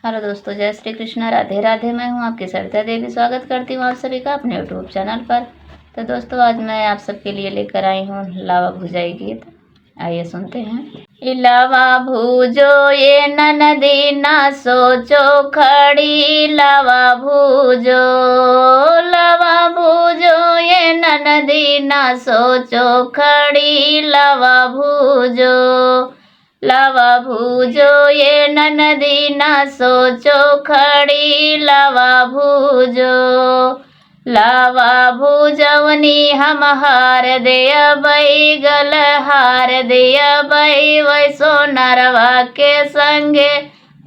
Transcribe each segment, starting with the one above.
Hello दोस्तों, जय श्री कृष्ण, राधे राधे। मैं हूं आपकी सरिता देवी। स्वागत करती हूं आप सभी का अपने यूट्यूब चैनल पर। तो दोस्तों, आज मैं आप सबके लिए लेकर आई हूं लावा भुजाई गीत। आइए सुनते हैं। लावा भूजो ये ननदी ना सोचो खड़ी, लावा भूजो, लावा भूजो ये ननदी ना सोचो खड़ी, लावा भूजो, लावा भूजो ये ननदी ना सोचो खड़ी, लावा भूजो, लावा भूजवनी हम हार दिया बई, गल हार दिया बई, वैसो नरवा के संगे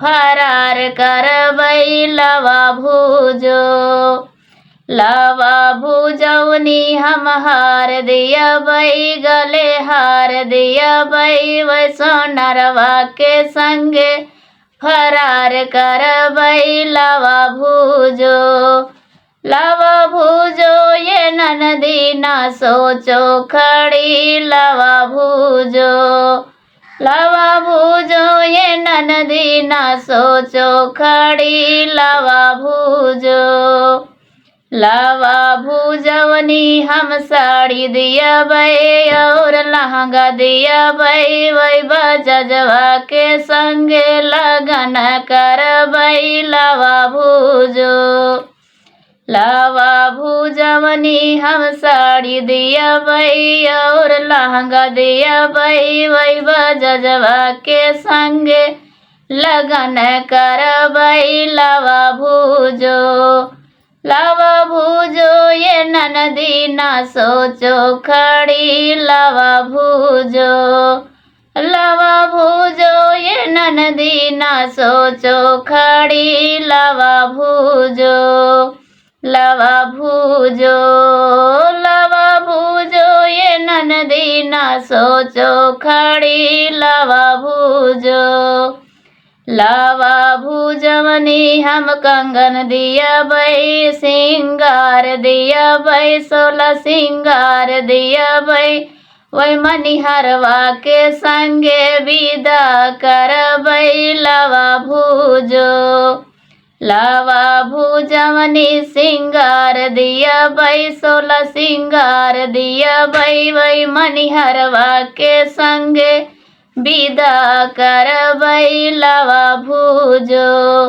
फरार कर बई, लावा भूजो, लावा भूजवनी हम हार दिया बई, गले हार दिया बई, वैसो नरवा के संगे फरार कर बई, लावा भूजो, लावा भूजो ये ननदी ना सोचो खड़ी, लावा भूजो, लावा भूजो ये ननदी ना सोचो खड़ी, लावा भूजो, लावा भूजवनी हम साड़ी दिया बई और लहंगा दिया बई, वही बजवा के संगे लगन कर बई, लावा भूजो, लावा भूजवनी हम साड़ी दिया बई और लहंगा दिया बई, वही बजवा के संगे लगन कर बई, लावा भूजो, लावा भूजो ये ननदी ना सोचो खड़ी, लावा भूजो, लावा भूजो ये ननदी ना सोचो खड़ी, लावा भूजो, लावा भूजो, लावा भूजो ये ननदी ना सोचो खड़ी, लावा भूजो, लावा भूजवनी हम कंगन दिया बई, सिंगार दिया बई, 16 सिंगार दिया बई, वही मनिहरवा के संगे विदा कर बई, लावा भूजो, लावा भूजवनी सिंगार दिया बई, 16 सिंगार दिया बई, वही मनिहरवा के संगे विदा कर बई, लावा भूजो,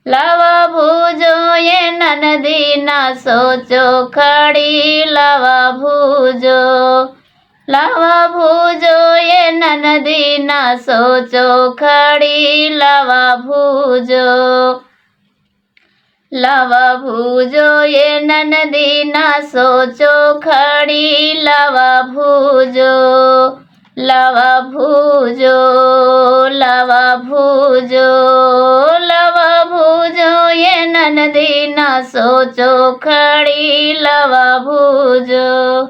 लावा भूजो ये ननदी ना सोचो खड़ी, लावा भूजो, लावा भूजो ये ननदी ना सोचो खड़ी, लावा भूजो, लावा भूजो ये ननदी ना सोचो खड़ी, लावा भूजो, लावा भूजो, लावा भूजो, लावा भूजो ये ननदी ना सोचो खड़ी, लावा भूजो।